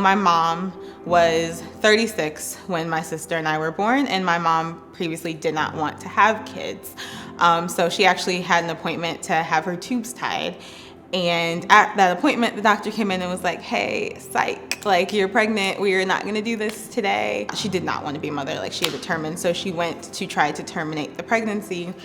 My mom was 36 when my sister and I were born, and my mom previously did not want to have kids. So she actually had an appointment to have her tubes tied. And at that appointment, the doctor came in and was like, hey, psych, like, you're pregnant. We are not going to do this today. She did not want to be a mother, like she had determined. So she went to try to terminate the pregnancy.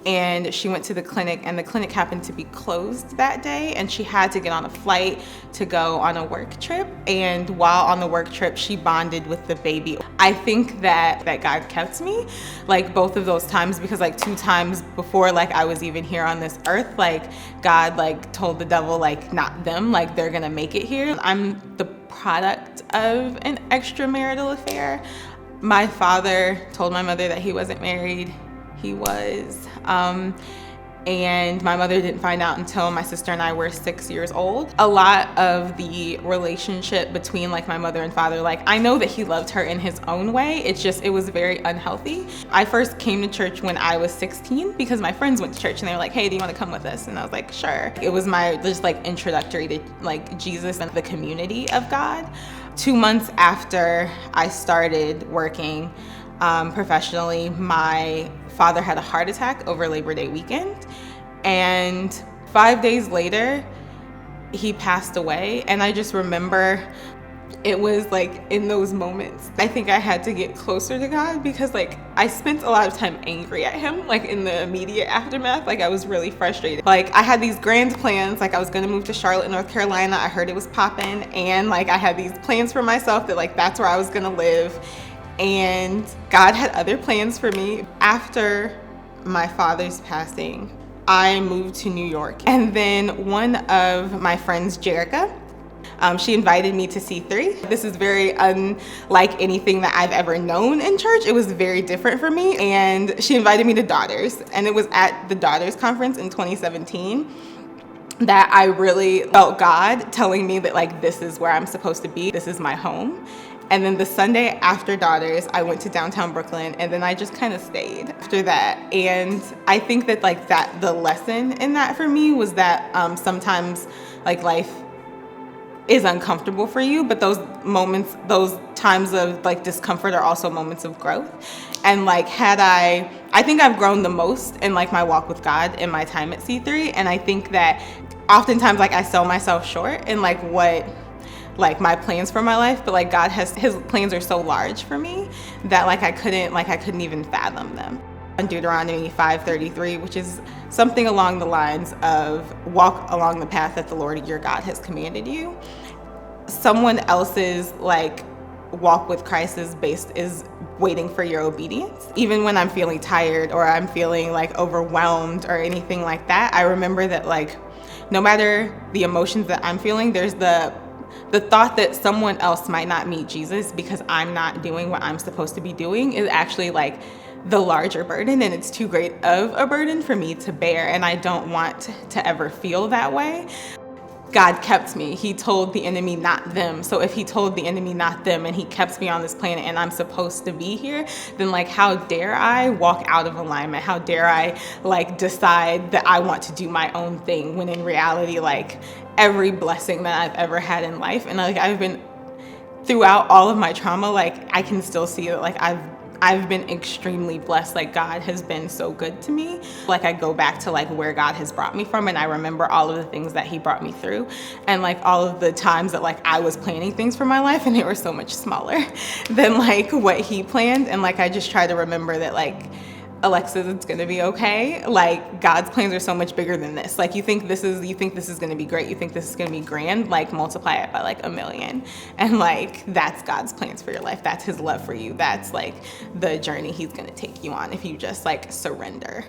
And she went to the clinic, and the clinic happened to be closed that day, and she had to get on a flight to go on a work trip. And while on the work trip, she bonded with the baby. I think that God kept me, like, both of those times, because like 2 times before, like, I was even here on this earth, like, God like told the devil, like, not them, like, they're gonna make it here. I'm the product of an extramarital affair. My father told my mother that he wasn't married. He was, and my mother didn't find out until my sister and I were 6 years old. A lot of the relationship between like my mother and father, like, I know that he loved her in his own way. It was very unhealthy. I first came to church when I was 16 because my friends went to church and they were like, hey, do you want to come with us? And I was like, sure. It was my just like introductory to like Jesus and the community of God. 2 months after I started working professionally, my father had a heart attack over Labor Day weekend, and 5 days later he passed away. And I just remember it was like in those moments I think I had to get closer to God, because like I spent a lot of time angry at him, like in the immediate aftermath. Like I was really frustrated. Like I had these grand plans, like I was gonna move to Charlotte, North Carolina. I heard it was popping, and like I had these plans for myself that like that's where I was gonna live. And God had other plans for me. After my father's passing, I moved to New York. And then one of my friends, Jerica, she invited me to C3. This is very unlike anything that I've ever known in church. It was very different for me. And she invited me to Daughters. And it was at the Daughters conference in 2017 that I really felt God telling me that like, this is where I'm supposed to be. This is my home. And then the Sunday after Daughters, I went to downtown Brooklyn, and then I just kind of stayed after that. And I think that like that the lesson in that for me was that sometimes like life is uncomfortable for you, but those moments, those times of like discomfort are also moments of growth. And like I think I've grown the most in like my walk with God in my time at C3. And I think that oftentimes like I sell myself short in like what like my plans for my life, but like God his plans are so large for me that like I couldn't even fathom them. On Deuteronomy 5:33, which is something along the lines of walk along the path that the Lord your God has commanded you. Someone else's like walk with Christ is waiting for your obedience. Even when I'm feeling tired or I'm feeling like overwhelmed or anything like that, I remember that like no matter the emotions that I'm feeling, there's the thought that someone else might not meet Jesus because I'm not doing what I'm supposed to be doing is actually like the larger burden, and it's too great of a burden for me to bear, and I don't want to ever feel that way. God kept me. He told the enemy not them. So if he told the enemy not them and he kept me on this planet and I'm supposed to be here, then like how dare I walk out of alignment? How dare I like decide that I want to do my own thing when in reality like every blessing that I've ever had in life, and like I've been throughout all of my trauma, like I can still see that like I've been extremely blessed. Like God has been so good to me. Like I go back to like where God has brought me from, and I remember all of the things that he brought me through, and like all of the times that like I was planning things for my life and they were so much smaller than like what he planned. And like I just try to remember that like, Alexis, it's gonna be okay. Like God's plans are so much bigger than this. Like you think this is gonna be great, you think this is gonna be grand, like multiply it by like 1,000,000. And like that's God's plans for your life. That's his love for you. That's like the journey he's gonna take you on if you just like surrender.